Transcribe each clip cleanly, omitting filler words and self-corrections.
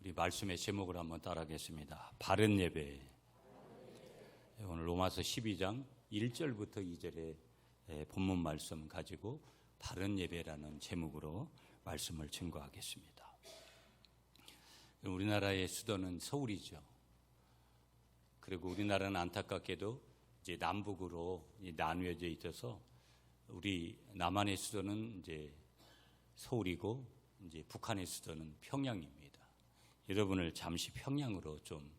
우리 말씀의 제목을 한번 따라하겠습니다. 바른 예배. 오늘 로마서 12장 1절부터 2절의 본문 말씀 가지고 바른 예배라는 제목으로 말씀을 증거하겠습니다. 우리나라의 수도는 서울이죠. 그리고 우리나라는 안타깝게도 이제 남북으로 나누어져 있어서 우리 남한의 수도는 이제 서울이고 이제 북한의 수도는 평양입니다. 여러분을 잠시 평양으로 좀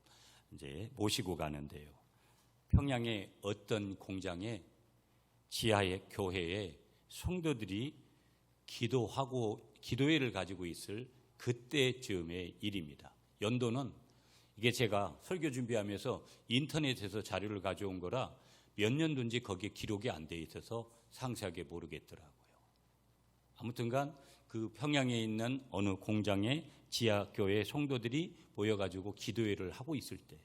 이제 모시고 가는데요. 평양의 어떤 공장에 지하의 교회에 성도들이 기도회를 가지고 있을 그때쯤의 일입니다. 연도는 이게 제가 설교 준비하면서 인터넷에서 자료를 가져온 거라 몇 년도인지 거기에 기록이 안 돼 있어서 상세하게 모르겠더라고요. 아무튼간 그 평양에 있는 어느 공장에 지하교회 성도들이 모여가지고 기도회를 하고 있을 때예요.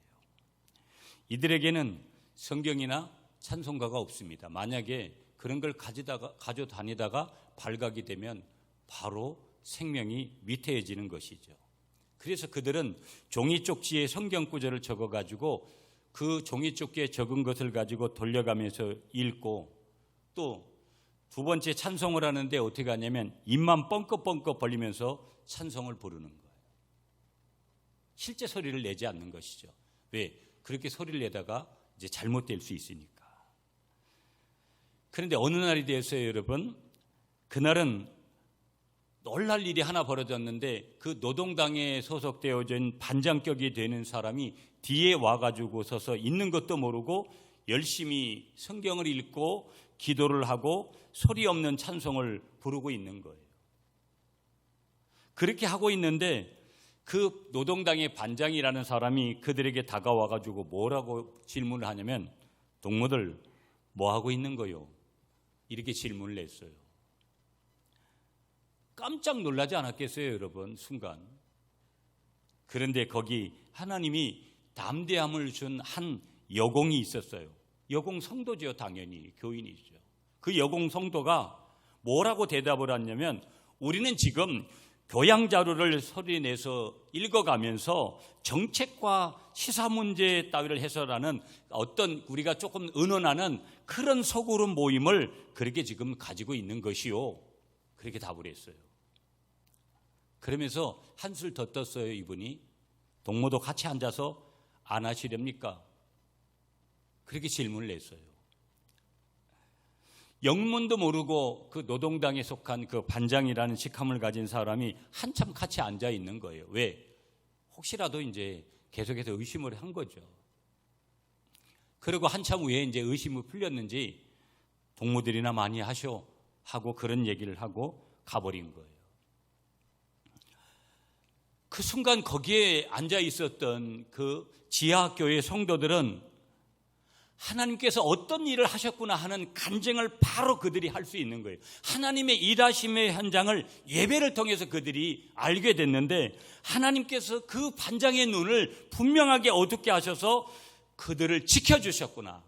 이들에게는 성경이나 찬송가가 없습니다. 만약에 그런 걸 가져 다니다가 발각이 되면 바로 생명이 위태해지는 것이죠. 그래서 그들은 종이 쪽지에 성경 구절을 적어가지고 그 종이 쪽지에 적은 것을 가지고 돌려가면서 읽고 또 두 번째 찬송을 하는데 어떻게 하냐면 입만 뻥긋뻥긋 벌리면서 찬송을 부르는 거예요. 실제 소리를 내지 않는 것이죠. 왜? 그렇게 소리를 내다가 이제 잘못될 수 있으니까. 그런데 어느 날이 되었어요, 여러분. 그날은 놀랄 일이 하나 벌어졌는데 그 노동당에 소속되어진 반장격이 되는 사람이 뒤에 와가지고 서서 있는 것도 모르고 열심히 성경을 읽고 기도를 하고 소리 없는 찬송을 부르고 있는 거예요. 그렇게 하고 있는데 그 노동당의 반장이라는 사람이 그들에게 다가와가지고 뭐라고 질문을 하냐면 동무들 뭐 하고 있는 거요? 이렇게 질문을 했어요. 깜짝 놀라지 않았겠어요, 여러분? 순간. 그런데 거기 하나님이 담대함을 준 한 여공이 있었어요. 여공 성도죠, 당연히. 교인이죠. 그 여공 성도가 뭐라고 대답을 했냐면 우리는 지금 교양 자료를 소리내서 읽어가면서 정책과 시사 문제 따위를 해설하는 어떤 우리가 조금 의논하는 그런 소그룹 모임을 그렇게 지금 가지고 있는 것이요. 그렇게 답을 했어요. 그러면서 한술 더 떴어요, 이분이. 동무도 같이 앉아서 안 하시렵니까? 그렇게 질문을 했어요. 영문도 모르고 그 노동당에 속한 그 반장이라는 직함을 가진 사람이 한참 같이 앉아 있는 거예요. 왜? 혹시라도 이제 계속해서 의심을 한 거죠. 그리고 한참 후에 이제 의심이 풀렸는지 동무들이나 많이 하셔 하고 그런 얘기를 하고 가버린 거예요. 그 순간 거기에 앉아 있었던 그 지하교회 성도들은 하나님께서 어떤 일을 하셨구나 하는 간증을 바로 그들이 할 수 있는 거예요. 하나님의 일하심의 현장을 예배를 통해서 그들이 알게 됐는데 하나님께서 그 반장의 눈을 분명하게 어둡게 하셔서 그들을 지켜주셨구나.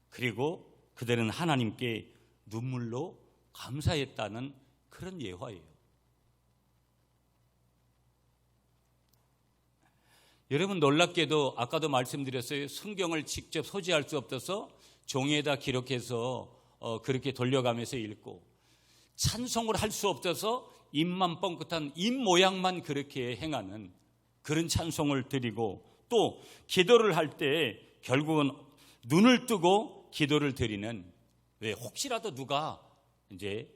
그리고 그들은 하나님께 눈물로 감사했다는 그런 예화예요. 여러분 놀랍게도 아까도 말씀드렸어요. 성경을 직접 소지할 수 없어서 종이에다 기록해서 그렇게 돌려가면서 읽고 찬송을 할 수 없어서 입만 뻥긋한 입 모양만 그렇게 행하는 그런 찬송을 드리고 또 기도를 할 때 결국은 눈을 뜨고 기도를 드리는 왜 혹시라도 누가 이제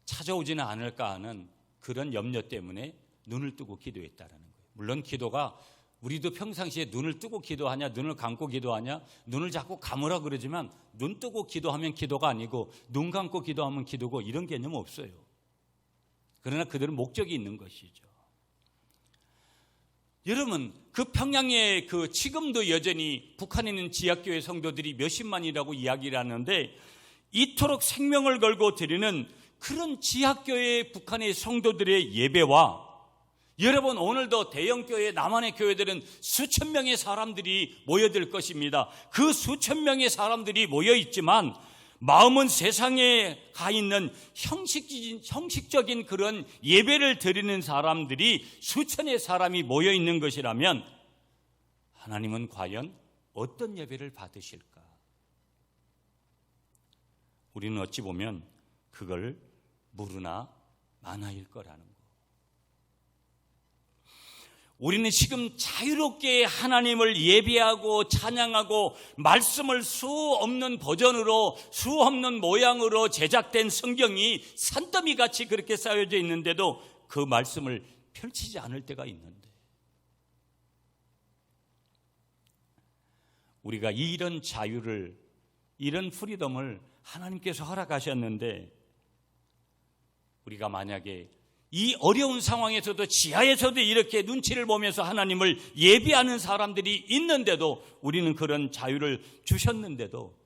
찾아오지는 않을까 하는 그런 염려 때문에 눈을 뜨고 기도했다라는 거예요. 물론 기도가 우리도 평상시에 눈을 뜨고 기도하냐 눈을 감고 기도하냐 눈을 자꾸 감으라 그러지만 눈 뜨고 기도하면 기도가 아니고 눈 감고 기도하면 기도고 이런 개념 없어요. 그러나 그들은 목적이 있는 것이죠. 여러분 그 평양에 그 지금도 여전히 북한에 있는 지하교회 성도들이 몇십만이라고 이야기를 하는데 이토록 생명을 걸고 드리는 그런 지하교회 북한의 성도들의 예배와 여러분 오늘도 대형교회 남한의 교회들은 수천 명의 사람들이 모여들 것입니다. 그 수천 명의 사람들이 모여있지만 마음은 세상에 가 있는 형식적인 그런 예배를 드리는 사람들이 수천의 사람이 모여 있는 것이라면 하나님은 과연 어떤 예배를 받으실까? 우리는 어찌 보면 그걸 무르나 만화일 거라는 거. 우리는 지금 자유롭게 하나님을 예배하고 찬양하고 말씀을 수 없는 버전으로, 수 없는 모양으로 제작된 성경이 산더미같이 그렇게 쌓여져 있는데도 그 말씀을 펼치지 않을 때가 있는데, 우리가 이런 자유를, 이런 프리덤을 하나님께서 허락하셨는데, 우리가 만약에 이 어려운 상황에서도 지하에서도 이렇게 눈치를 보면서 하나님을 예배하는 사람들이 있는데도, 우리는 그런 자유를 주셨는데도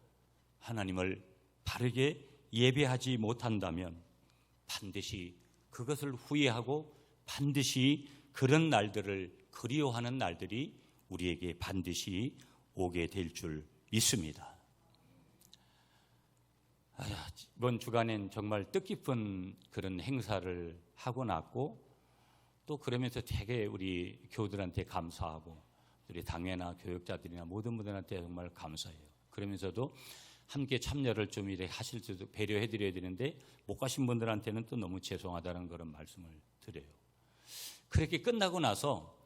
하나님을 바르게 예배하지 못한다면 반드시 그것을 후회하고 반드시 그런 날들을 그리워하는 날들이 우리에게 반드시 오게 될 줄 믿습니다. 이번 주간엔 정말 뜻깊은 그런 행사를 하고 났고, 또 그러면서 되게 우리 교우들한테 감사하고, 우리 당회나 교육자들이나 모든 분들한테 정말 감사해요. 그러면서도 함께 참여를 좀 이렇게 하실 때도 배려해 드려야 되는데 못 가신 분들한테는 또 너무 죄송하다는 그런 말씀을 드려요. 그렇게 끝나고 나서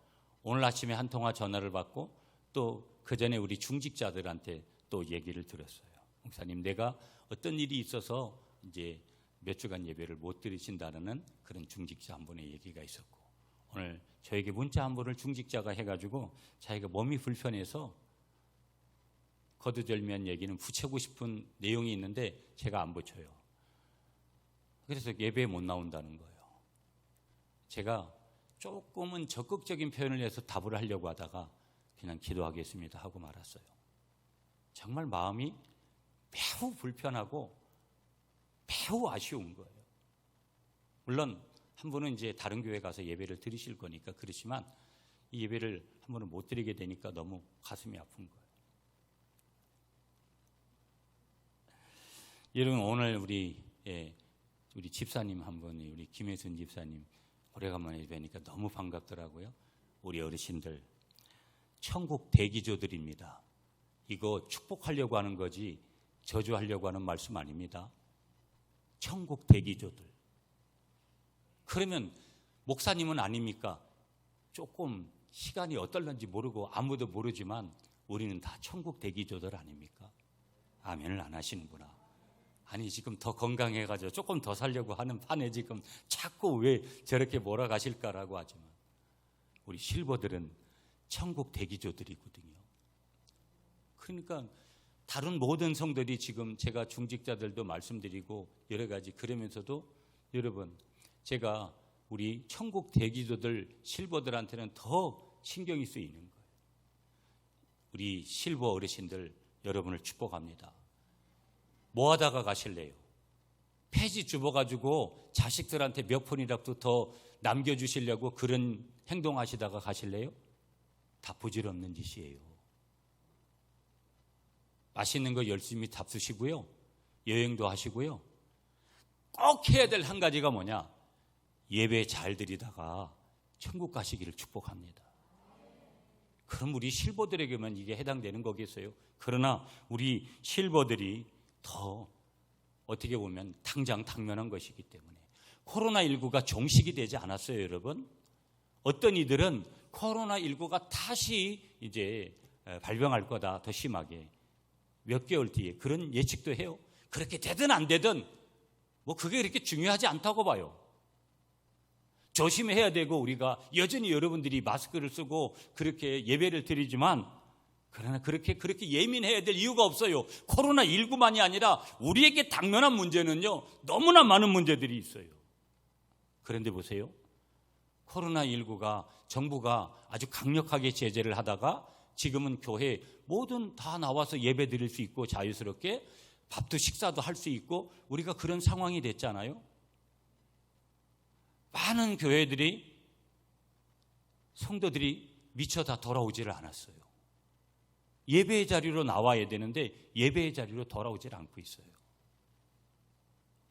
오늘 아침에 한 통화 전화를 받고, 또 그 전에 우리 중직자들한테 또 얘기를 들었어요. 목사님, 내가 어떤 일이 있어서 이제 몇 주간 예배를 못 드리신다는 그런 중직자 한 분의 얘기가 있었고, 오늘 저에게 문자 한 분을 중직자가 해가지고 자기가 몸이 불편해서 거두절미한 얘기는 붙이고 싶은 내용이 있는데 제가 안 붙여요. 그래서 예배에 못 나온다는 거예요. 제가 조금은 적극적인 표현을 해서 답을 하려고 하다가 그냥 기도하겠습니다 하고 말았어요. 정말 마음이 매우 불편하고 매우 아쉬운 거예요. 물론 한 분은 이제 다른 교회 가서 예배를 드리실 거니까 그렇지만, 이 예배를 한 분은 못 드리게 되니까 너무 가슴이 아픈 거예요. 여러분, 오늘 우리 집사님 한 분이, 우리 김혜순 집사님 오래간만에 뵈니까 너무 반갑더라고요. 우리 어르신들 천국 대기조들입니다. 이거 축복하려고 하는 거지 저주하려고 하는 말씀 아닙니다. 천국 대기조들. 그러면 목사님은 아닙니까? 조금 시간이 어떨런지 모르고 아무도 모르지만 우리는 다 천국 대기조들 아닙니까? 아멘을 안 하시는구나. 아니, 지금 더 건강해가지고 조금 더 살려고 하는 판에 지금 자꾸 왜 저렇게 몰아가실까라고 하지만, 우리 실버들은 천국 대기조들이거든요. 그러니까 다른 모든 성들이 지금 제가 중직자들도 말씀드리고 여러 가지 그러면서도, 여러분, 제가 우리 천국 대기조들 실버들한테는 더 신경이 쓰이는 거예요. 우리 실버 어르신들 여러분을 축복합니다. 뭐 하다가 가실래요? 폐지 주워가지고 자식들한테 몇 푼이라도 더 남겨주시려고 그런 행동하시다가 가실래요? 다 부질없는 짓이에요. 맛있는 거 열심히 잡수시고요, 여행도 하시고요, 꼭 해야 될 한 가지가 뭐냐? 예배 잘 드리다가 천국 가시기를 축복합니다. 그럼 우리 실버들에게만 이게 해당되는 거겠어요? 그러나 우리 실버들이 더 어떻게 보면 당면한 것이기 때문에, 코로나19가 종식이 되지 않았어요, 여러분. 어떤 이들은 코로나19가 다시 이제 발병할 거다, 더 심하게. 몇 개월 뒤에 그런 예측도 해요. 그렇게 되든 안 되든 뭐 그게 그렇게 중요하지 않다고 봐요. 조심해야 되고, 우리가 여전히 여러분들이 마스크를 쓰고 그렇게 예배를 드리지만, 그러나 그렇게 예민해야 될 이유가 없어요. 코로나19만이 아니라 우리에게 당면한 문제는요, 너무나 많은 문제들이 있어요. 그런데 보세요. 코로나19가 정부가 아주 강력하게 제재를 하다가 지금은 교회 모든 다 나와서 예배 드릴 수 있고, 자유스럽게 밥도 식사도 할 수 있고, 우리가 그런 상황이 됐잖아요. 많은 교회들이, 성도들이 미처 다 돌아오지를 않았어요. 예배의 자리로 나와야 되는데 예배의 자리로 돌아오질 않고 있어요.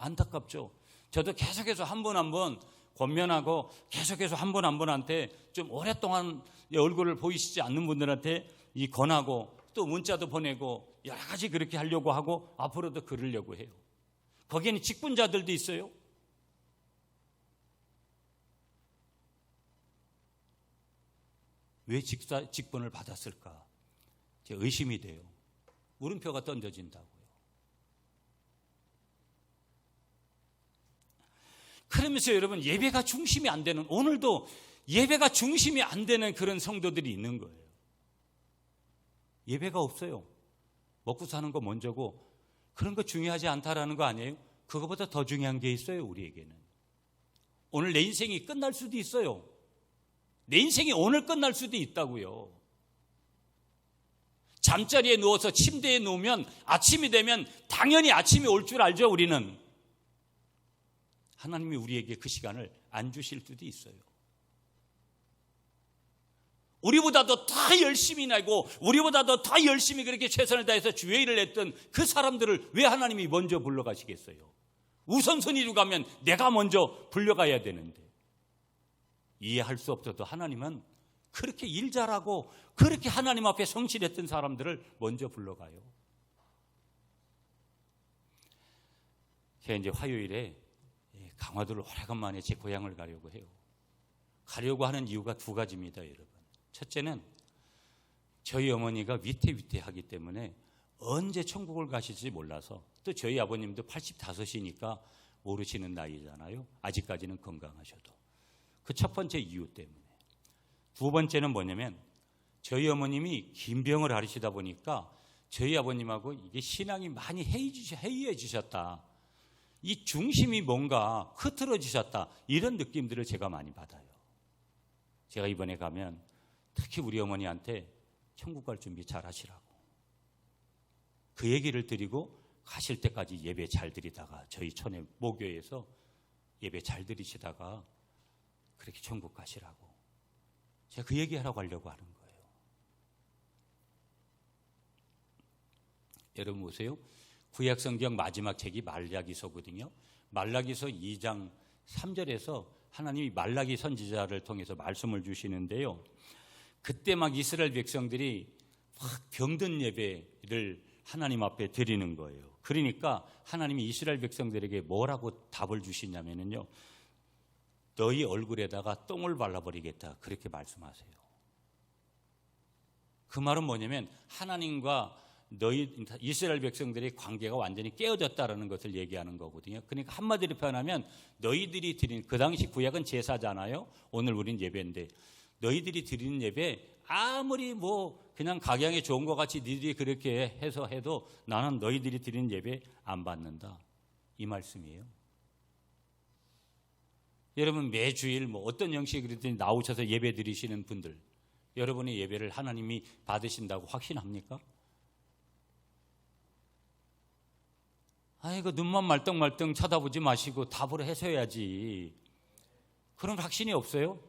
안타깝죠. 저도 계속해서 한 분 한 분 권면하고 계속해서 한 분 한 분한테 좀 오랫동안 얼굴을 보이시지 않는 분들한테 이 권하고 또 문자도 보내고 여러 가지 그렇게 하려고 하고 앞으로도 그러려고 해요. 거기에는 직분자들도 있어요. 왜 직분을 받았을까? 제 의심이 돼요. 물음표가 던져진다고요. 그러면서 여러분, 예배가 중심이 안 되는, 오늘도 예배가 중심이 안 되는 그런 성도들이 있는 거예요. 예배가 없어요. 먹고 사는 거 먼저고 그런 거 중요하지 않다라는 거 아니에요? 그거보다 더 중요한 게 있어요, 우리에게는. 오늘 내 인생이 끝날 수도 있어요. 내 인생이 오늘 끝날 수도 있다고요. 잠자리에 누워서 침대에 누우면 아침이 되면 당연히 아침이 올 줄 알죠, 우리는. 하나님이 우리에게 그 시간을 안 주실 수도 있어요. 우리보다도 더 열심히 나고 우리보다도 더 열심히 그렇게 최선을 다해서 주의 일을 했던 그 사람들을 왜 하나님이 먼저 불러가시겠어요? 우선순위로 가면 내가 먼저 불려가야 되는데. 이해할 수 없어도 하나님은 그렇게 일 잘하고 그렇게 하나님 앞에 성실했던 사람들을 먼저 불러가요. 제가 이제 화요일에 강화도를 오래간만에 제 고향을 가려고 해요. 가려고 하는 이유가 두 가지입니다, 여러분. 첫째는 저희 어머니가 위태위태하기 때문에 언제 천국을 가실지 몰라서, 또 저희 아버님도 85이니까 모르시는 나이잖아요. 아직까지는 건강하셔도. 그 첫 번째 이유 때문에. 두 번째는 뭐냐면 저희 어머님이 긴병을 앓으시다 보니까 저희 아버님하고 이게 신앙이 많이 해이해지셨다. 이 중심이 뭔가 흐트러지셨다. 이런 느낌들을 제가 많이 받아요. 제가 이번에 가면 특히 우리 어머니한테 천국 갈 준비 잘 하시라고 그 얘기를 드리고 가실 때까지 예배 잘 드리다가 저희 촌의 모교에서 예배 잘 드리시다가 그렇게 천국 가시라고 제가 그 얘기하라고 하려고 하는 거예요. 여러분 보세요. 구약성경 마지막 책이 말라기서거든요. 말라기서 2장 3절에서 하나님이 말라기 선지자를 통해서 말씀을 주시는데요. 그때 막 이스라엘 백성들이 막 병든 예배를 하나님 앞에 드리는 거예요. 그러니까 하나님이 이스라엘 백성들에게 뭐라고 답을 주시냐면요. 너희 얼굴에다가 똥을 발라버리겠다. 그렇게 말씀하세요. 그 말은 뭐냐면 하나님과 너희 이스라엘 백성들의 관계가 완전히 깨어졌다라는 것을 얘기하는 거거든요. 그러니까 한마디로 표현하면 너희들이 드린, 그 당시 구약은 제사잖아요. 오늘 우린 예배인데 너희들이 드리는 예배 아무리 뭐 그냥 각양에 좋은 것 같이 너희들이 그렇게 해서 해도 나는 너희들이 드리는 예배 안 받는다. 이 말씀이에요. 여러분 매주일 뭐 어떤 형식이든 나오셔서 예배 드리시는 분들, 여러분의 예배를 하나님이 받으신다고 확신합니까? 아이고 눈만 말똥말똥 쳐다보지 마시고 답을 하셔야지. 그런 확신이 없어요?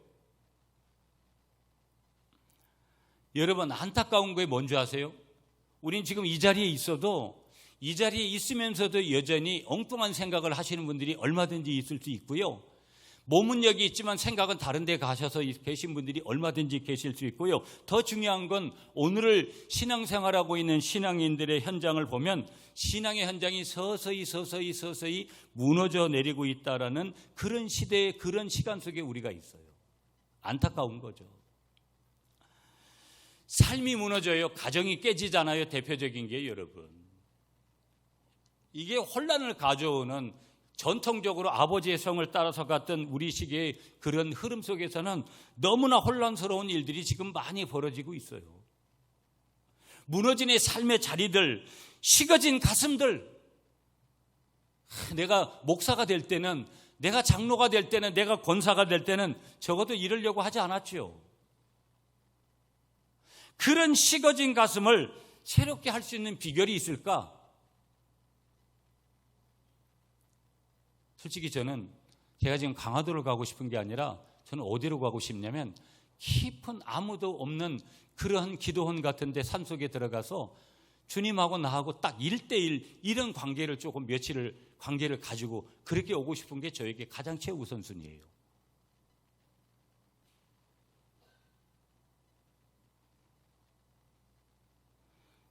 여러분 안타까운 게 뭔지 아세요? 우린 지금 이 자리에 있어도 이 자리에 있으면서도 여전히 엉뚱한 생각을 하시는 분들이 얼마든지 있을 수 있고요. 몸은 여기 있지만 생각은 다른 데 가셔서 계신 분들이 얼마든지 계실 수 있고요. 더 중요한 건 오늘을 신앙생활하고 있는 신앙인들의 현장을 보면 신앙의 현장이 서서히 무너져 내리고 있다라는 그런 시대의 그런 시간 속에 우리가 있어요. 안타까운 거죠. 삶이 무너져요. 가정이 깨지잖아요. 대표적인 게 여러분. 이게 혼란을 가져오는 전통적으로 아버지의 성을 따라서 갔던 우리 시기의 그런 흐름 속에서는 너무나 혼란스러운 일들이 지금 많이 벌어지고 있어요. 무너진 삶의 자리들, 식어진 가슴들. 내가 목사가 될 때는, 내가 장로가 될 때는, 내가 권사가 될 때는 적어도 이러려고 하지 않았죠. 그런 식어진 가슴을 새롭게 할 수 있는 비결이 있을까? 솔직히 저는 제가 지금 강화도를 가고 싶은 게 아니라 저는 어디로 가고 싶냐면 깊은 아무도 없는 그러한 기도원 같은 데 산속에 들어가서 주님하고 나하고 딱 1대1 이런 관계를 조금 며칠을 관계를 가지고 그렇게 오고 싶은 게 저에게 가장 최우선순위예요.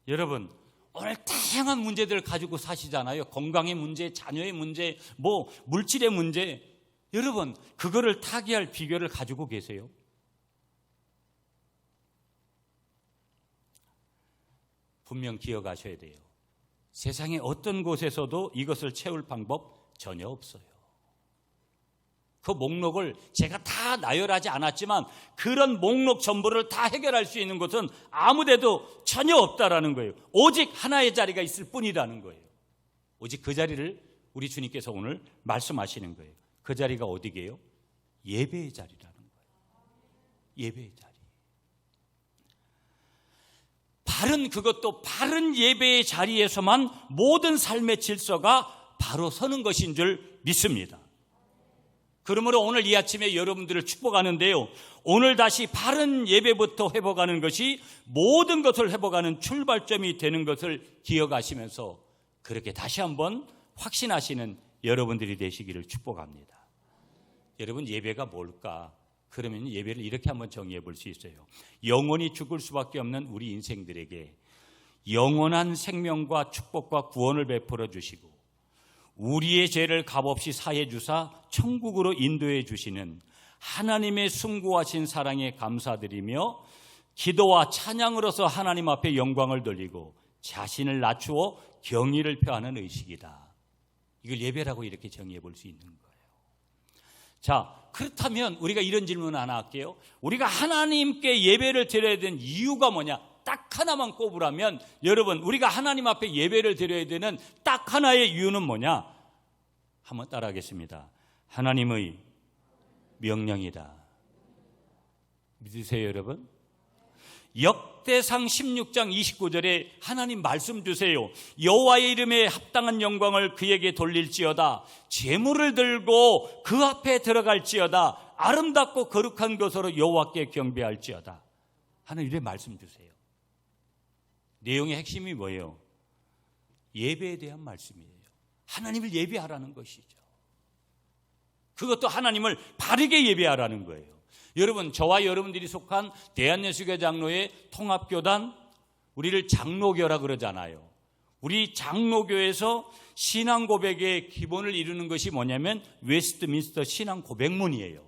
여러분, 오늘 다양한 문제들을 가지고 사시잖아요. 건강의 문제, 자녀의 문제, 물질의 문제. 여러분, 그거를 타개할 비결을 가지고 계세요? 분명 기억하셔야 돼요. 세상의 어떤 곳에서도 이것을 채울 방법 전혀 없어요. 그 목록을 제가 다 나열하지 않았지만 그런 목록 전부를 다 해결할 수 있는 것은 아무데도 전혀 없다라는 거예요. 오직 하나의 자리가 있을 뿐이라는 거예요. 오직 그 자리를 우리 주님께서 오늘 말씀하시는 거예요. 그 자리가 어디게요? 예배의 자리라는 거예요. 예배의 자리. 그것도 바른 예배의 자리에서만 모든 삶의 질서가 바로 서는 것인 줄 믿습니다. 그러므로 오늘 이 아침에 여러분들을 축복하는데요, 오늘 다시 바른 예배부터 회복하는 것이 모든 것을 회복하는 출발점이 되는 것을 기억하시면서 그렇게 다시 한번 확신하시는 여러분들이 되시기를 축복합니다. 여러분, 예배가 뭘까? 그러면 예배를 이렇게 한번 정의해 볼 수 있어요. 영원히 죽을 수밖에 없는 우리 인생들에게 영원한 생명과 축복과 구원을 베풀어 주시고 우리의 죄를 값없이 사해 주사 천국으로 인도해 주시는 하나님의 숭고하신 사랑에 감사드리며 기도와 찬양으로서 하나님 앞에 영광을 돌리고 자신을 낮추어 경의를 표하는 의식이다. 이걸 예배라고 이렇게 정의해 볼 수 있는 거예요. 자, 그렇다면 우리가 이런 질문 하나 할게요. 우리가 하나님께 예배를 드려야 되는 이유가 뭐냐? 딱 하나만 꼽으라면, 여러분, 우리가 하나님 앞에 예배를 드려야 되는 딱 하나의 이유는 뭐냐? 한번 따라하겠습니다. 하나님의 명령이다. 믿으세요, 여러분? 역대상 16장 29절에 하나님 말씀 주세요. 여호와의 이름에 합당한 영광을 그에게 돌릴지어다. 제물을 들고 그 앞에 들어갈지어다. 아름답고 거룩한 것으로 여호와께 경배할지어다. 하나님 이렇게 말씀 주세요. 내용의 핵심이 뭐예요? 예배에 대한 말씀이에요. 하나님을 예배하라는 것이죠. 그것도 하나님을 바르게 예배하라는 거예요. 여러분, 저와 여러분들이 속한 대한예수교 장로의 통합교단, 우리를 장로교라 그러잖아요. 우리 장로교에서 신앙 고백의 기본을 이루는 것이 뭐냐면 웨스트민스터 신앙 고백문이에요.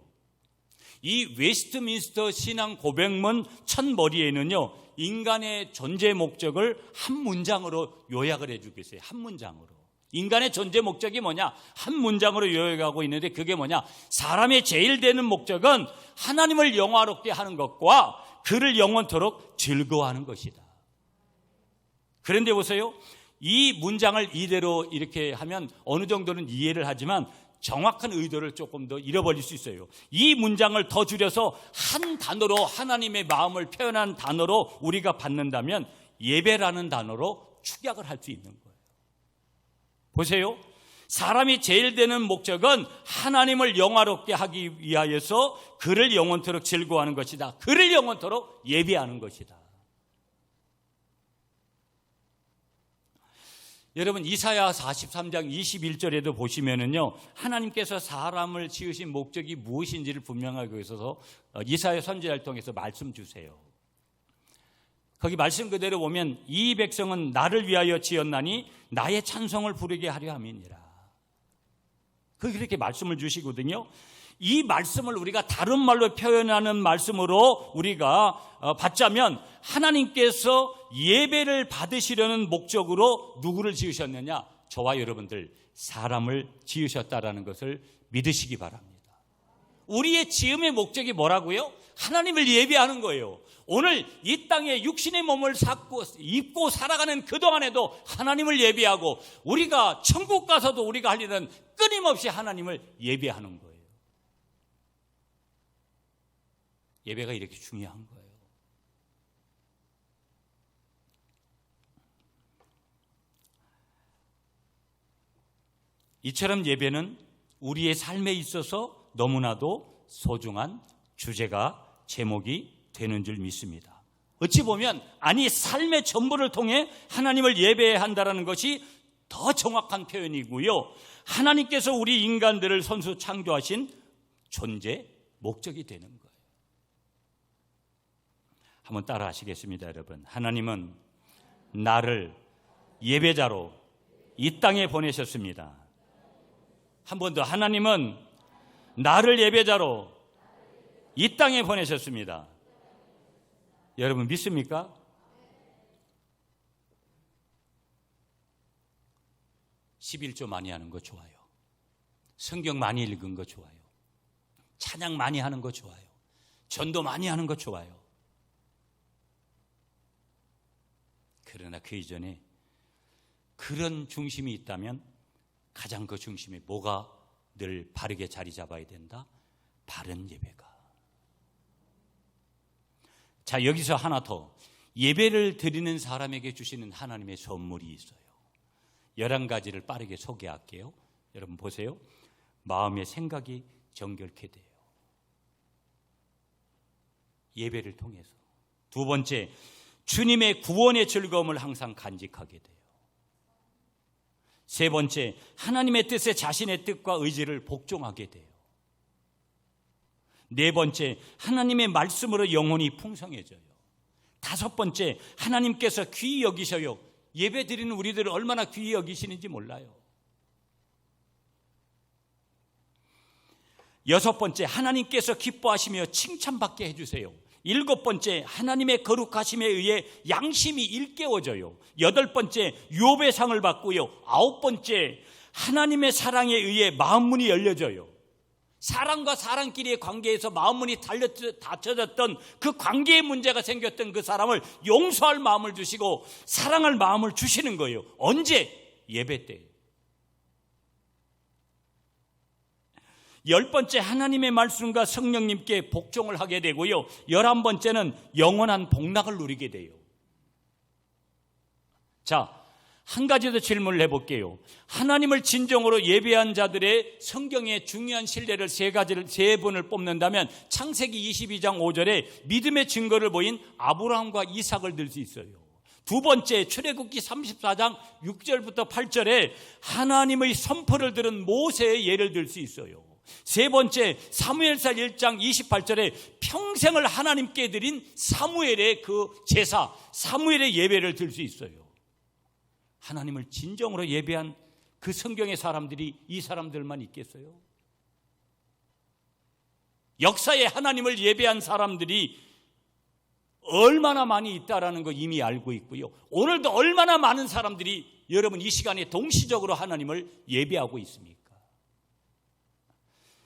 이 웨스트민스터 신앙 고백문 첫머리에는요, 인간의 존재 목적을 한 문장으로 요약을 해주고 있어요. 한 문장으로. 인간의 존재 목적이 뭐냐? 한 문장으로 요약하고 있는데 그게 뭐냐? 사람의 제일 되는 목적은 하나님을 영화롭게 하는 것과 그를 영원토록 즐거워하는 것이다. 그런데 보세요. 이 문장을 이대로 이렇게 하면 어느 정도는 이해를 하지만 정확한 의도를 조금 더 잃어버릴 수 있어요. 이 문장을 더 줄여서 한 단어로 하나님의 마음을 표현한 단어로 우리가 받는다면 예배라는 단어로 축약을 할 수 있는 거예요. 보세요. 사람이 제일 되는 목적은 하나님을 영화롭게 하기 위하여서 그를 영원토록 즐거워하는 것이다. 그를 영원토록 예배하는 것이다. 여러분, 이사야 43장 21절에도 보시면은요, 하나님께서 사람을 지으신 목적이 무엇인지를 분명하게 있어서 이사야 선지자를 통해서 말씀 주세요. 거기 말씀 그대로 보면 이 백성은 나를 위하여 지었나니 나의 찬송을 부르게 하려 함이니라. 그렇게 말씀을 주시거든요. 이 말씀을 우리가 다른 말로 표현하는 말씀으로 우리가 받자면 하나님께서 예배를 받으시려는 목적으로 누구를 지으셨느냐? 저와 여러분들 사람을 지으셨다라는 것을 믿으시기 바랍니다. 우리의 지음의 목적이 뭐라고요? 하나님을 예배하는 거예요. 오늘 이 땅에 육신의 몸을 입고 살아가는 그동안에도 하나님을 예배하고 우리가 천국 가서도 우리가 할 일은 끊임없이 하나님을 예배하는 거예요. 예배가 이렇게 중요한 거예요. 이처럼 예배는 우리의 삶에 있어서 너무나도 소중한 주제가 제목이 되는 줄 믿습니다. 어찌 보면 삶의 전부를 통해 하나님을 예배해야 한다는 것이 더 정확한 표현이고요. 하나님께서 우리 인간들을 선수 창조하신 존재, 목적이 되는 거예요. 한번 따라 하시겠습니다, 여러분. 하나님은 나를 예배자로 이 땅에 보내셨습니다. 한 번 더. 하나님은 나를 예배자로 이 땅에 보내셨습니다. 여러분 믿습니까? 11조 많이 하는 거 좋아요. 성경 많이 읽은 거 좋아요. 찬양 많이 하는 거 좋아요. 전도 많이 하는 거 좋아요. 그러나 그 이전에 그런 중심이 있다면 가장 그 중심에 뭐가 늘 바르게 자리 잡아야 된다? 바른 예배가. 자, 여기서 하나 더. 예배를 드리는 사람에게 주시는 하나님의 선물이 있어요. 11가지를 빠르게 소개할게요. 여러분 보세요. 마음의 생각이 정결케 돼요. 예배를 통해서. 두 번째, 주님의 구원의 즐거움을 항상 간직하게 돼요. 세 번째, 하나님의 뜻에 자신의 뜻과 의지를 복종하게 돼요. 네 번째, 하나님의 말씀으로 영혼이 풍성해져요. 다섯 번째, 하나님께서 귀히 여기셔요. 예배 드리는 우리들을 얼마나 귀히 여기시는지 몰라요. 여섯 번째, 하나님께서 기뻐하시며 칭찬받게 해주세요. 일곱 번째, 하나님의 거룩하심에 의해 양심이 일깨워져요. 여덟 번째, 유업의 상을 받고요. 아홉 번째, 하나님의 사랑에 의해 마음문이 열려져요. 사람과 사람끼리의 관계에서 마음문이 닫혀졌던 그 관계의 문제가 생겼던 그 사람을 용서할 마음을 주시고 사랑할 마음을 주시는 거예요. 언제? 예배 때. 10번째, 하나님의 말씀과 성령님께 복종을 하게 되고요. 11번째는 영원한 복락을 누리게 돼요. 자, 한 가지 더 질문을 해볼게요. 하나님을 진정으로 예배한 자들의 성경의 중요한 신뢰를 세 분을 뽑는다면 창세기 22장 5절에 믿음의 증거를 보인 아브라함과 이삭을 들 수 있어요. 두 번째, 출애굽기 34장 6절부터 8절에 하나님의 선포를 들은 모세의 예를 들 수 있어요. 세 번째, 사무엘상 1장 28절에 평생을 하나님께 드린 사무엘의 그 제사, 사무엘의 예배를 들 수 있어요. 하나님을 진정으로 예배한 그 성경의 사람들이 이 사람들만 있겠어요? 역사에 하나님을 예배한 사람들이 얼마나 많이 있다라는 거 이미 알고 있고요. 오늘도 얼마나 많은 사람들이 여러분 이 시간에 동시적으로 하나님을 예배하고 있습니까?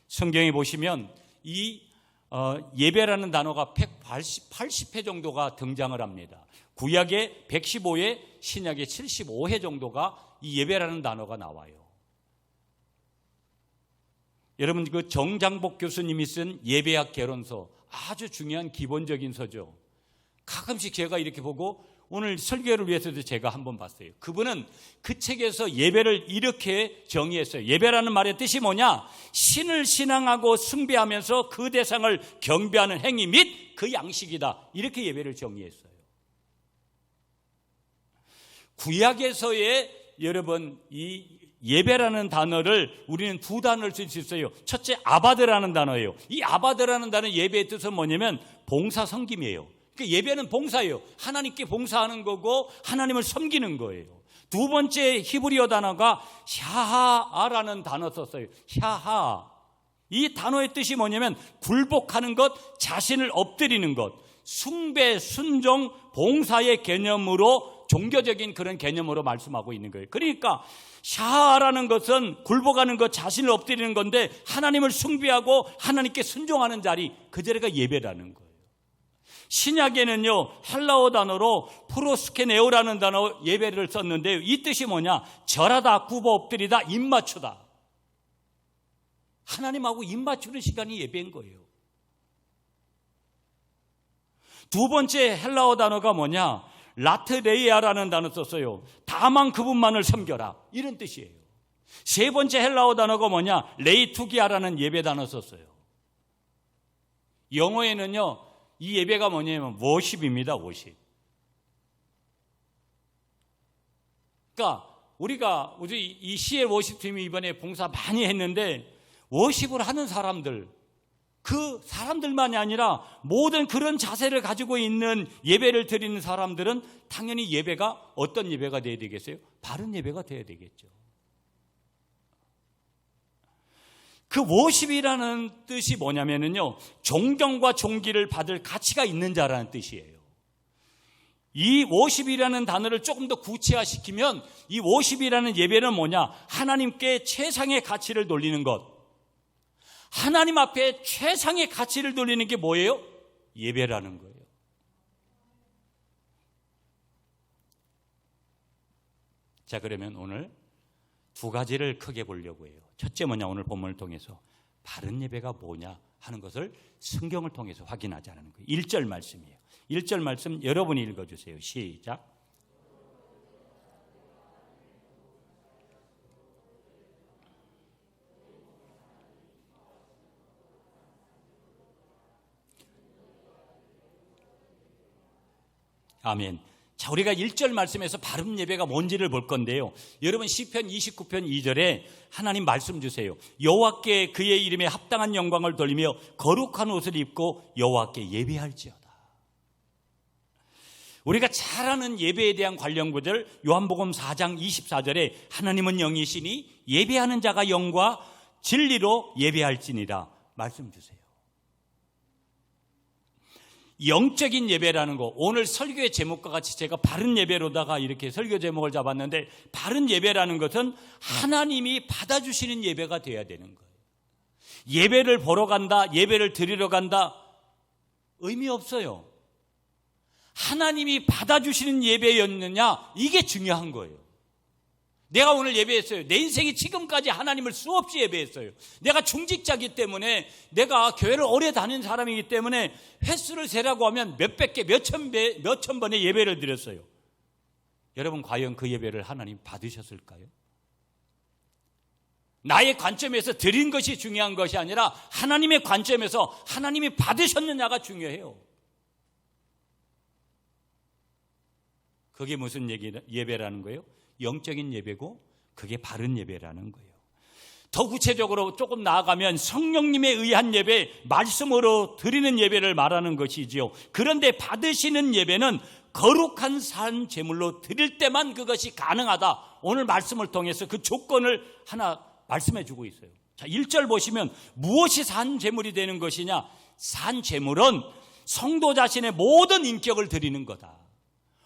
성경에 보시면 이 예배라는 단어가 180회 정도가 등장을 합니다. 구약에 115회, 신약에 75회 정도가 이 예배라는 단어가 나와요. 여러분 그 정장복 교수님이 쓴 예배학 개론서, 아주 중요한 기본적인 서죠. 가끔씩 제가 이렇게 보고 오늘 설교를 위해서도 제가 한번 봤어요. 그분은 그 책에서 예배를 이렇게 정의했어요. 예배라는 말의 뜻이 뭐냐? 신을 신앙하고 숭배하면서 그 대상을 경배하는 행위 및 그 양식이다. 이렇게 예배를 정의했어요. 구약에서의 여러분 이 예배라는 단어를 우리는 두 단어를 쓸 수 있어요. 첫째, 아바드라는 단어예요. 이 아바드라는 단어 예배의 뜻은 뭐냐면 봉사 섬김이에요. 그러니까 예배는 봉사예요. 하나님께 봉사하는 거고 하나님을 섬기는 거예요. 두 번째 히브리어 단어가 샤하라는 단어 썼어요. 샤하. 이 단어의 뜻이 뭐냐면 굴복하는 것, 자신을 엎드리는 것, 숭배, 순종, 봉사의 개념으로 종교적인 그런 개념으로 말씀하고 있는 거예요. 그러니까 샤하라는 것은 굴복하는 것, 자신을 엎드리는 건데 하나님을 숭배하고 하나님께 순종하는 자리, 그 자리가 예배라는 거예요. 신약에는요 헬라어 단어로 프로스케네오라는 단어 예배를 썼는데요, 이 뜻이 뭐냐? 절하다, 굽어 엎드리다, 입 맞추다. 하나님하고 입 맞추는 시간이 예배인 거예요. 두 번째 헬라어 단어가 뭐냐? 라트레이아라는 단어 썼어요. 다만 그분만을 섬겨라, 이런 뜻이에요. 세 번째 헬라어 단어가 뭐냐? 레이투기아라는 예배 단어 썼어요. 영어에는요 이 예배가 뭐냐면 워십입니다. 워십. 그러니까 우리가 이 CL 워십팀이 이번에 봉사 많이 했는데 워십을 하는 사람들, 그 사람들만이 아니라 모든 그런 자세를 가지고 있는 예배를 드리는 사람들은 당연히 예배가 어떤 예배가 돼야 되겠어요? 바른 예배가 돼야 되겠죠. 그 워십이라는 뜻이 뭐냐면요, 존경과 존귀를 받을 가치가 있는 자라는 뜻이에요. 이 워십이라는 단어를 조금 더 구체화시키면 이 워십이라는 예배는 뭐냐? 하나님께 최상의 가치를 돌리는 것. 하나님 앞에 최상의 가치를 돌리는 게 뭐예요? 예배라는 거예요. 자, 그러면 오늘 두 가지를 크게 보려고 해요. 첫째 뭐냐? 오늘 본문을 통해서 바른 예배가 뭐냐 하는 것을 성경을 통해서 확인하자는 거예요. 1절 말씀이에요. 1절 말씀 여러분이 읽어주세요. 시작. 아멘. 자, 우리가 1절 말씀에서 바른 예배가 뭔지를 볼 건데요. 여러분 시편 29편 2절에 하나님 말씀 주세요. 여호와께 그의 이름에 합당한 영광을 돌리며 거룩한 옷을 입고 여호와께 예배할지어다. 우리가 잘 아는 예배에 대한 관련 구절 요한복음 4장 24절에 하나님은 영이시니 예배하는 자가 영과 진리로 예배할지니라 말씀 주세요. 영적인 예배라는 거, 오늘 설교의 제목과 같이 제가 바른 예배로다가 이렇게 설교 제목을 잡았는데, 바른 예배라는 것은 하나님이 받아주시는 예배가 돼야 되는 거예요. 예배를 보러 간다, 예배를 드리러 간다, 의미 없어요. 하나님이 받아주시는 예배였느냐, 이게 중요한 거예요. 내가 오늘 예배했어요. 내 인생이 지금까지 하나님을 수없이 예배했어요. 내가 중직자이기 때문에, 내가 교회를 오래 다닌 사람이기 때문에 횟수를 세라고 하면 몇백 개, 몇천 번의 예배를 드렸어요. 여러분 과연 그 예배를 하나님 받으셨을까요? 나의 관점에서 드린 것이 중요한 것이 아니라 하나님의 관점에서 하나님이 받으셨느냐가 중요해요. 그게 무슨 예배라는 거예요? 영적인 예배고 그게 바른 예배라는 거예요. 더 구체적으로 조금 나아가면 성령님에 의한 예배, 말씀으로 드리는 예배를 말하는 것이지요. 그런데 받으시는 예배는 거룩한 산 제물로 드릴 때만 그것이 가능하다. 오늘 말씀을 통해서 그 조건을 하나 말씀해 주고 있어요. 자, 1절 보시면 무엇이 산 제물이 되는 것이냐? 산 제물은 성도 자신의 모든 인격을 드리는 거다.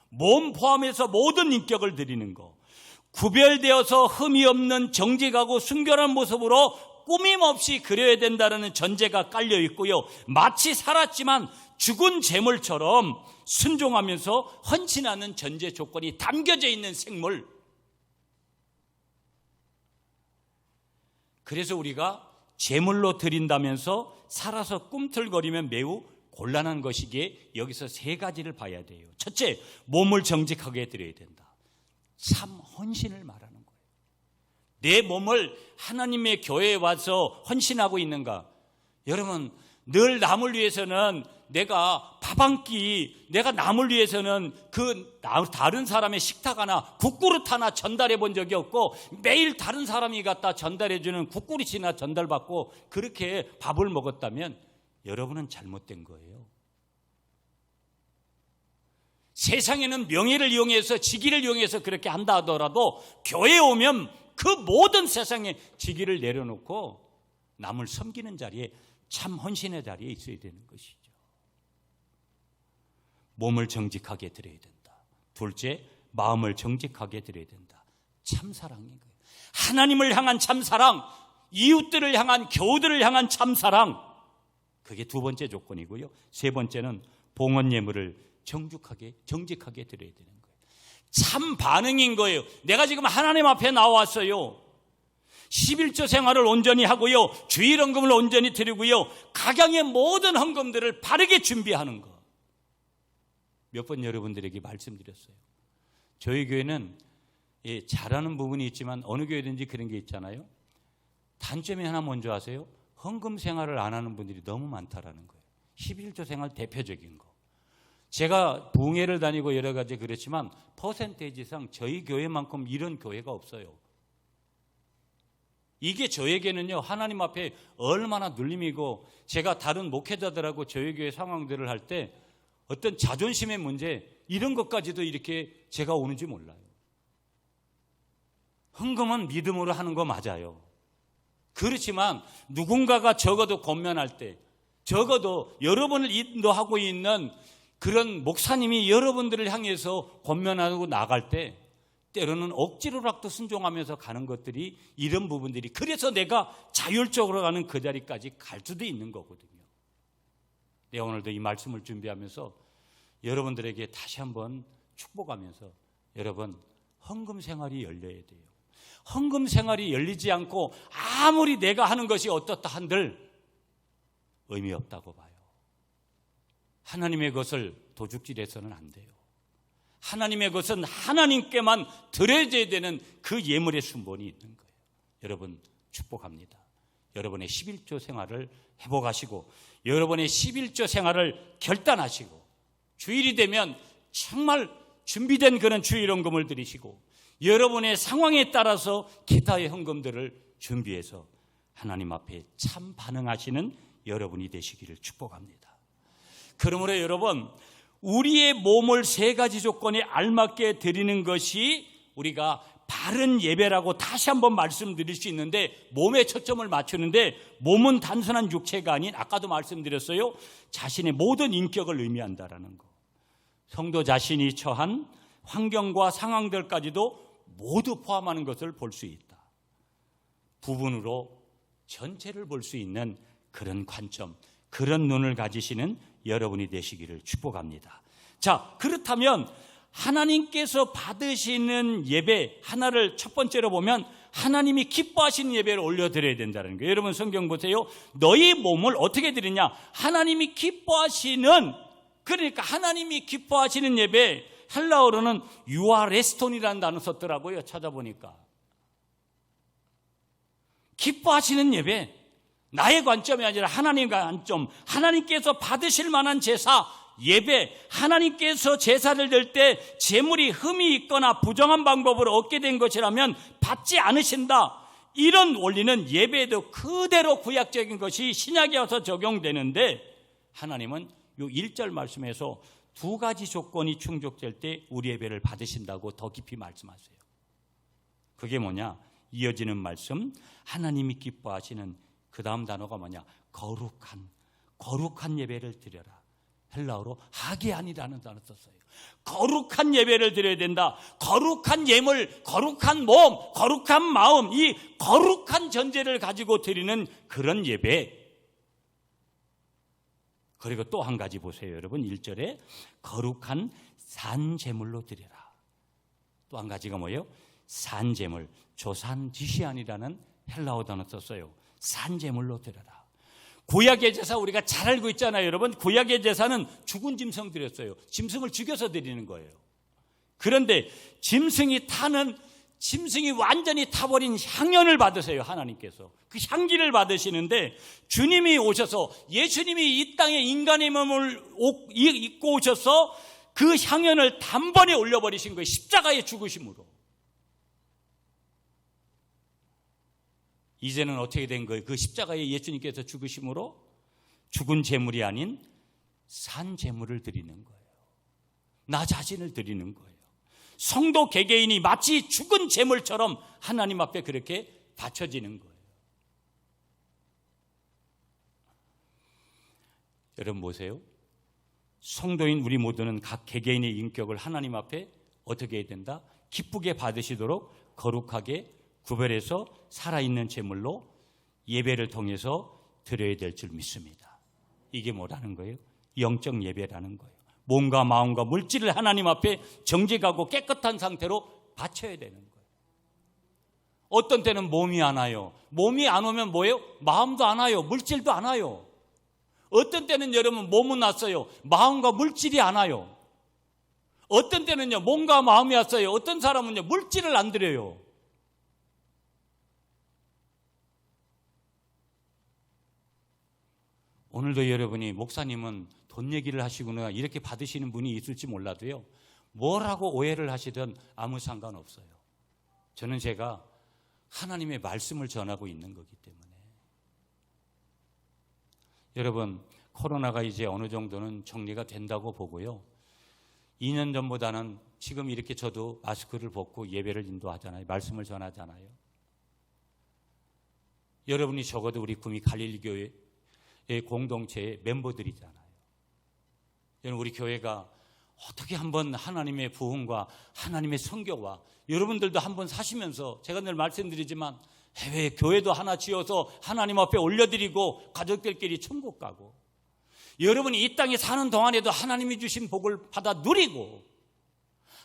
몸 포함해서 모든 인격을 드리는 거. 구별되어서 흠이 없는 정직하고 순결한 모습으로 꾸밈없이 그려야 된다는 전제가 깔려 있고요. 마치 살았지만 죽은 재물처럼 순종하면서 헌신하는 전제 조건이 담겨져 있는 생물. 그래서 우리가 제물로 드린다면서 살아서 꿈틀거리면 매우 곤란한 것이기에 여기서 세 가지를 봐야 돼요. 첫째, 몸을 정직하게 드려야 된다. 참 헌신을 말하는 거예요. 내 몸을 하나님의 교회에 와서 헌신하고 있는가? 여러분, 늘 남을 위해서는 내가 밥 한 끼, 내가 남을 위해서는 다른 사람의 식탁 하나, 국그릇 하나 전달해 본 적이 없고, 매일 다른 사람이 갖다 전달해 주는 국그릇이나 전달받고 그렇게 밥을 먹었다면 여러분은 잘못된 거예요. 세상에는 명예를 이용해서, 직위를 이용해서 그렇게 한다 하더라도 교회에 오면 그 모든 세상의 직위를 내려놓고 남을 섬기는 자리에, 참 헌신의 자리에 있어야 되는 것이죠. 몸을 정직하게 드려야 된다. 둘째, 마음을 정직하게 드려야 된다. 참사랑인 거예요. 하나님을 향한 참사랑, 이웃들을 향한, 교우들을 향한 참사랑, 그게 두 번째 조건이고요. 세 번째는 봉헌 예물을 정직하게 드려야 되는 거예요. 참 반응인 거예요. 내가 지금 하나님 앞에 나왔어요. 11조 생활을 온전히 하고요, 주일 헌금을 온전히 드리고요, 각양의 모든 헌금들을 바르게 준비하는 거. 몇 번 여러분들에게 말씀드렸어요. 저희 교회는 잘하는 부분이 있지만 어느 교회든지 그런 게 있잖아요. 단점이 하나 먼저 아세요? 헌금 생활을 안 하는 분들이 너무 많다라는 거예요. 11조 생활 대표적인 거. 제가 부흥회를 다니고 여러 가지 그렇지만 퍼센테이지상 저희 교회만큼 이런 교회가 없어요. 이게 저에게는요, 하나님 앞에 얼마나 눌림이고, 제가 다른 목회자들하고 저희 교회 상황들을 할 때 어떤 자존심의 문제, 이런 것까지도 이렇게 제가 오는지 몰라요. 헌금은 믿음으로 하는 거 맞아요. 그렇지만 누군가가 적어도 권면할 때, 적어도 여러분을 인도하고 있는 그런 목사님이 여러분들을 향해서 권면하고 나갈 때 때로는 억지로라도 순종하면서 가는 것들이, 이런 부분들이, 그래서 내가 자율적으로 가는 그 자리까지 갈 수도 있는 거거든요. 내가 오늘도 이 말씀을 준비하면서 여러분들에게 다시 한번 축복하면서, 여러분, 헌금 생활이 열려야 돼요. 헌금 생활이 열리지 않고 아무리 내가 하는 것이 어떻다 한들 의미 없다고 봐요. 하나님의 것을 도둑질해서는 안 돼요. 하나님의 것은 하나님께만 드려져야 되는 그 예물의 순번이 있는 거예요. 여러분, 축복합니다. 여러분의 11조 생활을 회복하시고, 여러분의 11조 생활을 결단하시고, 주일이 되면 정말 준비된 그런 주일헌금을 드리시고, 여러분의 상황에 따라서 기타의 헌금들을 준비해서 하나님 앞에 참 반응하시는 여러분이 되시기를 축복합니다. 그러므로 여러분, 우리의 몸을 세 가지 조건에 알맞게 드리는 것이 우리가 바른 예배라고 다시 한번 말씀드릴 수 있는데, 몸에 초점을 맞추는데, 몸은 단순한 육체가 아닌, 아까도 말씀드렸어요, 자신의 모든 인격을 의미한다라는 거. 성도 자신이 처한 환경과 상황들까지도 모두 포함하는 것을 볼 수 있다. 부분으로 전체를 볼 수 있는 그런 관점, 그런 눈을 가지시는 여러분이 되시기를 축복합니다. 자, 그렇다면 하나님께서 받으시는 예배 하나를 첫 번째로 보면, 하나님이 기뻐하시는 예배를 올려드려야 된다는 거예요. 여러분, 성경 보세요. 너희 몸을 어떻게 드리냐? 하나님이 기뻐하시는, 그러니까 하나님이 기뻐하시는 예배, 헬라어로는 유아레스톤이라는 단어 썼더라고요. 찾아보니까. 기뻐하시는 예배, 나의 관점이 아니라 하나님의 관점, 하나님께서 받으실 만한 제사, 예배, 하나님께서 제사를 드릴 때 재물이 흠이 있거나 부정한 방법으로 얻게 된 것이라면 받지 않으신다. 이런 원리는 예배에도 그대로 구약적인 것이 신약에 와서 적용되는데, 하나님은 이 1절 말씀에서 두 가지 조건이 충족될 때 우리 예배를 받으신다고 더 깊이 말씀하세요. 그게 뭐냐? 이어지는 말씀, 하나님이 기뻐하시는 그 다음 단어가 뭐냐? 거룩한 예배를 드려라. 헬라어로 하게안이라는 단어 썼어요. 거룩한 예배를 드려야 된다. 거룩한 예물, 거룩한 몸, 거룩한 마음, 이 거룩한 전제를 가지고 드리는 그런 예배. 그리고 또 한 가지 보세요, 여러분. 1절에 거룩한 산제물로 드려라. 또 한 가지가 뭐예요? 산제물, 조산지시안이라는 헬라어 단어 썼어요. 산제물로 드려라. 구약의 제사 우리가 잘 알고 있잖아요, 여러분. 구약의 제사는 죽은 짐승 드렸어요. 짐승을 죽여서 드리는 거예요. 그런데 짐승이 완전히 타버린 향연을 받으세요, 하나님께서. 그 향기를 받으시는데, 주님이 오셔서, 예수님이 이 땅에 인간의 몸을 입고 오셔서 그 향연을 단번에 올려버리신 거예요. 십자가의 죽으심으로. 이제는 어떻게 된 거예요? 그 십자가에 예수님께서 죽으심으로 죽은 제물이 아닌 산 제물을 드리는 거예요. 나 자신을 드리는 거예요. 성도 개개인이 마치 죽은 제물처럼 하나님 앞에 그렇게 바쳐지는 거예요. 여러분 보세요. 성도인 우리 모두는 각 개개인의 인격을 하나님 앞에 어떻게 해야 된다? 기쁘게 받으시도록 거룩하게 구별해서 살아있는 제물로 예배를 통해서 드려야 될 줄 믿습니다. 이게 뭐라는 거예요? 영적 예배라는 거예요. 몸과 마음과 물질을 하나님 앞에 정직하고 깨끗한 상태로 바쳐야 되는 거예요. 어떤 때는 몸이 안 와요. 몸이 안 오면 뭐예요? 마음도 안 와요. 물질도 안 와요. 어떤 때는 여러분 몸은 왔어요. 마음과 물질이 안 와요. 어떤 때는요 몸과 마음이 왔어요. 어떤 사람은요 물질을 안 드려요. 오늘도 여러분이 목사님은 돈 얘기를 하시구나 이렇게 받으시는 분이 있을지 몰라도요, 뭐라고 오해를 하시든 아무 상관없어요. 저는 제가 하나님의 말씀을 전하고 있는 거기 때문에. 여러분, 코로나가 이제 어느 정도는 정리가 된다고 보고요, 2년 전보다는 지금 이렇게 저도 마스크를 벗고 예배를 인도하잖아요. 말씀을 전하잖아요. 여러분이 적어도 우리 구미 갈릴리교회의 공동체의 멤버들이잖아요. 여러분, 우리 교회가 어떻게 한번 하나님의 부흥과 하나님의 성교와, 여러분들도 한번 사시면서 제가 늘 말씀드리지만 해외 교회도 하나 지어서 하나님 앞에 올려드리고 가족들끼리 천국 가고, 여러분이 이 땅에 사는 동안에도 하나님이 주신 복을 받아 누리고,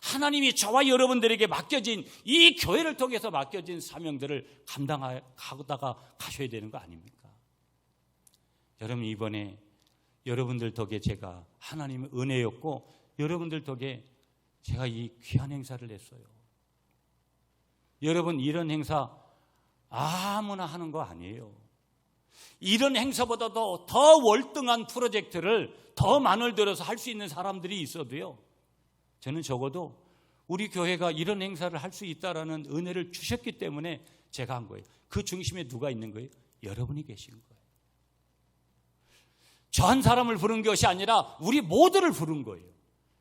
하나님이 저와 여러분들에게 맡겨진 이 교회를 통해서 맡겨진 사명들을 감당하다가 가셔야 되는 거 아닙니까? 여러분, 이번에 여러분들 덕에 제가 하나님의 은혜였고 여러분들 덕에 제가 이 귀한 행사를 했어요. 여러분, 이런 행사 아무나 하는 거 아니에요. 이런 행사보다도 더 월등한 프로젝트를 더 많이 들어서 할 수 있는 사람들이 있어도요, 저는 적어도 우리 교회가 이런 행사를 할 수 있다라는 은혜를 주셨기 때문에 제가 한 거예요. 그 중심에 누가 있는 거예요? 여러분이 계신 거예요. 저 한 사람을 부른 것이 아니라 우리 모두를 부른 거예요.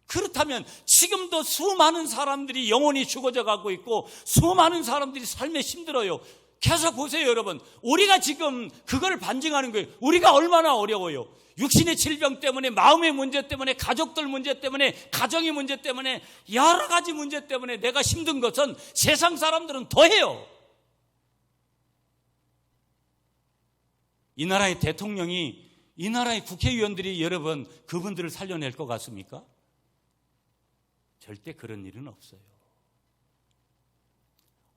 그렇다면 지금도 수많은 사람들이 영혼이 죽어져 가고 있고 수많은 사람들이 삶에 힘들어요. 계속 보세요, 여러분. 우리가 지금 그걸 반증하는 거예요. 우리가 얼마나 어려워요. 육신의 질병 때문에, 마음의 문제 때문에, 가족들 문제 때문에, 가정의 문제 때문에, 여러 가지 문제 때문에 내가 힘든 것은 세상 사람들은 더해요. 이 나라의 대통령이, 이 나라의 국회의원들이 여러분 그분들을 살려낼 것 같습니까? 절대 그런 일은 없어요.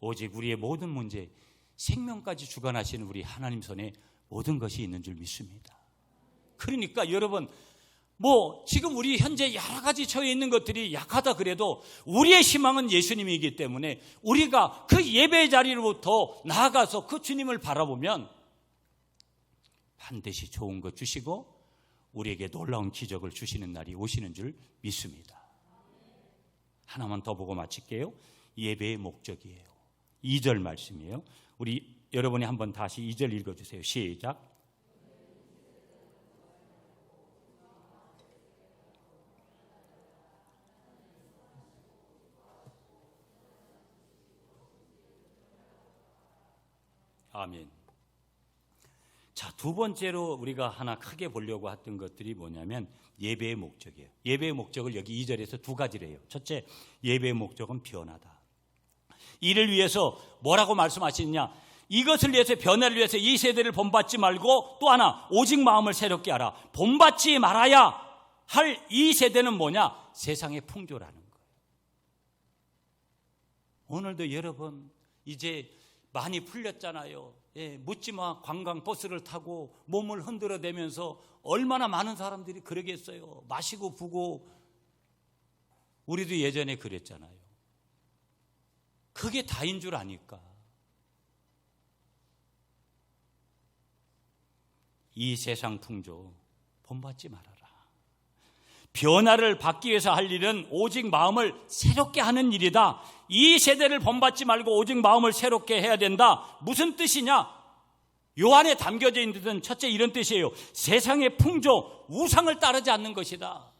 오직 우리의 모든 문제, 생명까지 주관하시는 우리 하나님 손에 모든 것이 있는 줄 믿습니다. 그러니까 여러분, 지금 우리 현재 여러 가지 처해 있는 것들이 약하다 그래도 우리의 희망은 예수님이기 때문에 우리가 그 예배 자리로부터 나아가서 그 주님을 바라보면 반드시 좋은 것 주시고 우리에게 놀라운 기적을 주시는 날이 오시는 줄 믿습니다. 하나만 더 보고 마칠게요. 예배의 목적이에요. 2절 말씀이에요. 우리 여러분이 한번 다시 2절 읽어주세요. 시작. 아멘. 자, 두 번째로 우리가 하나 크게 보려고 했던 것들이 뭐냐면 예배의 목적이에요. 예배의 목적을 여기 2절에서 두 가지로 해요. 첫째, 예배의 목적은 변화다. 이를 위해서 뭐라고 말씀하시느냐? 이것을 위해서, 변화를 위해서 이 세대를 본받지 말고 또 하나, 오직 마음을 새롭게 하라. 본받지 말아야 할 이 세대는 뭐냐? 세상의 풍조라는 거예요. 오늘도 여러분 이제 많이 풀렸잖아요. 묻지마 관광버스를 타고 몸을 흔들어대면서 얼마나 많은 사람들이 그러겠어요. 마시고 부고. 우리도 예전에 그랬잖아요. 그게 다인 줄 아니까. 이 세상 풍조 본받지 말아라. 변화를 받기 위해서 할 일은 오직 마음을 새롭게 하는 일이다. 이 세대를 본받지 말고 오직 마음을 새롭게 해야 된다. 무슨 뜻이냐? 요한에 담겨져 있는 뜻은 첫째 이런 뜻이에요. 세상의 풍조, 우상을 따르지 않는 것이다.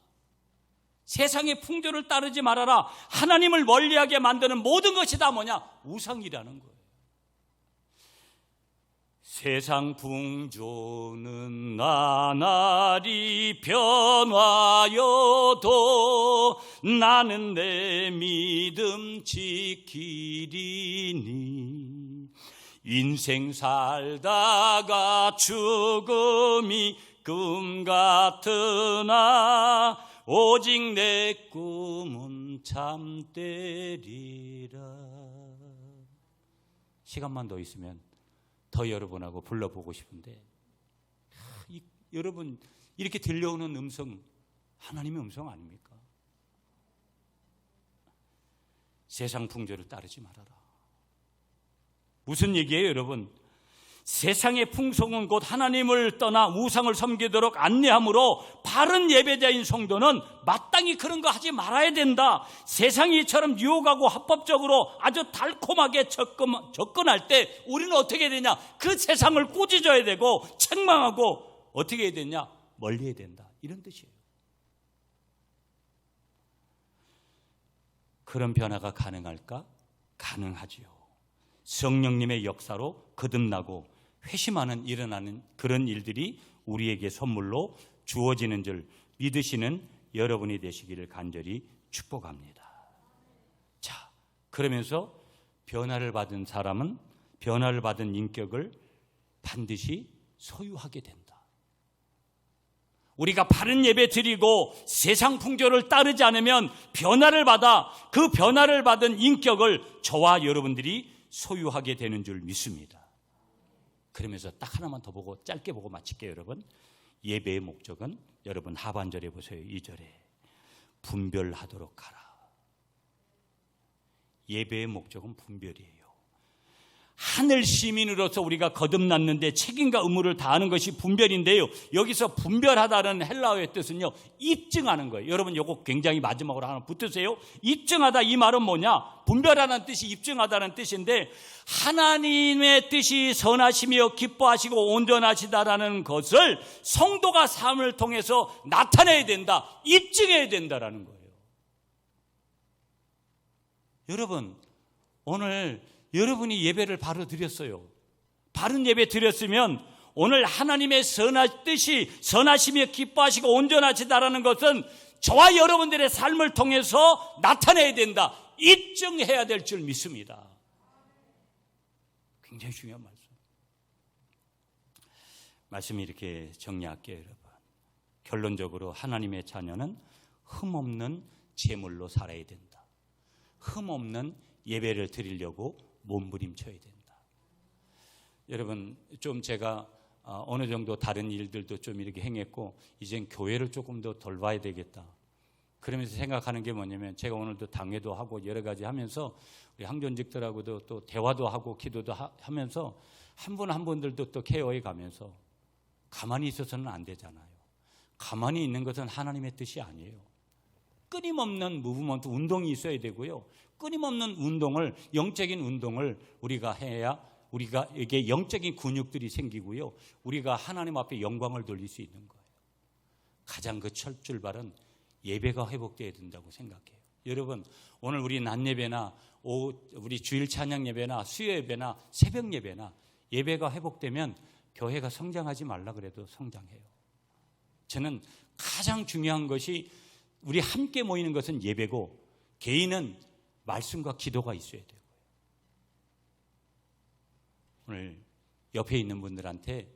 세상의 풍조를 따르지 말아라. 하나님을 멀리하게 만드는 모든 것이 다 뭐냐? 우상이라는 거예요. 세상 풍조는 나날이 변화여도 나는 내 믿음 지키리니 인생 살다가 죽음이 꿈 같으나 오직 내 꿈은 참되리라. 시간만 더 있으면 더 여러분하고 불러보고 싶은데, 여러분 이렇게 들려오는 음성 하나님의 음성 아닙니까? 세상 풍조를 따르지 말아라. 무슨 얘기예요, 여러분? 세상의 풍속은 곧 하나님을 떠나 우상을 섬기도록 안내하므로 바른 예배자인 성도는 마땅히 그런 거 하지 말아야 된다. 세상이 이처럼 유혹하고 합법적으로 아주 달콤하게 접근할 때 우리는 어떻게 되냐? 그 세상을 꾸짖어야 되고 책망하고 어떻게 해야 되냐? 멀리 해야 된다. 이런 뜻이에요. 그런 변화가 가능할까? 가능하지요. 성령님의 역사로 거듭나고 회심하는 일어나는 그런 일들이 우리에게 선물로 주어지는 줄 믿으시는 여러분이 되시기를 간절히 축복합니다. 자, 그러면서 변화를 받은 사람은 변화를 받은 인격을 반드시 소유하게 된다. 우리가 바른 예배 드리고 세상 풍조를 따르지 않으면 변화를 받아 그 변화를 받은 인격을 저와 여러분들이 소유하게 되는 줄 믿습니다. 그러면서 딱 하나만 더 보고 짧게 보고 마칠게요. 여러분, 예배의 목적은 여러분 하반절에 보세요. 2절에 분별하도록 하라. 예배의 목적은 분별이에요. 하늘 시민으로서 우리가 거듭났는데 책임과 의무를 다하는 것이 분별인데요. 여기서 분별하다는 헬라어의 뜻은요, 입증하는 거예요. 여러분 이거 굉장히 마지막으로 하나 붙으세요. 입증하다, 이 말은 뭐냐? 분별하다는 뜻이 입증하다는 뜻인데, 하나님의 뜻이 선하시며 기뻐하시고 온전하시다라는 것을 성도가 삶을 통해서 나타내야 된다, 입증해야 된다라는 거예요. 여러분, 오늘 여러분이 예배를 바로 드렸어요. 바른 예배 드렸으면 오늘 하나님의 선한 뜻이 선하시며 기뻐하시고 온전하시다라는 것은 저와 여러분들의 삶을 통해서 나타내야 된다, 입증해야 될 줄 믿습니다. 굉장히 중요한 말씀이 이렇게 정리할게요. 여러분, 결론적으로 하나님의 자녀는 흠없는 제물로 살아야 된다. 흠없는 예배를 드리려고 몸부림쳐야 된다. 여러분, 좀 제가 어느 정도 다른 일들도 좀 이렇게 행했고 이젠 교회를 조금 더 덜 봐야 되겠다. 그러면서 생각하는 게 뭐냐면, 제가 오늘도 당회도 하고 여러 가지 하면서 우리 항존직들하고도 또 대화도 하고 기도도 하면서 한 분 한 분들도 또 케어해 가면서 가만히 있어서는 안 되잖아요. 가만히 있는 것은 하나님의 뜻이 아니에요. 끊임없는 무브먼트, 운동이 있어야 되고요. 끊임없는 운동을, 영적인 운동을 우리가 해야 우리가에게 영적인 근육들이 생기고요. 우리가 하나님 앞에 영광을 돌릴 수 있는 거예요. 가장 그 첫 출발은 예배가 회복되어야 된다고 생각해요. 여러분, 오늘 우리 낮 예배나 우리 주일 찬양 예배나 수요 예배나 새벽 예배나 예배가 회복되면 교회가 성장하지 말라 그래도 성장해요. 저는 가장 중요한 것이 우리 함께 모이는 것은 예배고, 개인은 말씀과 기도가 있어야 되고요. 오늘 옆에 있는 분들한테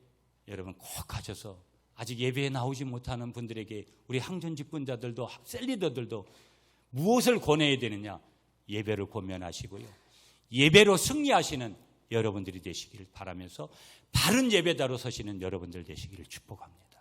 여러분 꼭 가셔서 아직 예배에 나오지 못하는 분들에게, 우리 항전 직분자들도 셀리더들도 무엇을 권해야 되느냐? 예배를 권면하시고요. 예배로 승리하시는 여러분들이 되시기를 바라면서 바른 예배자로 서시는 여러분들 되시기를 축복합니다.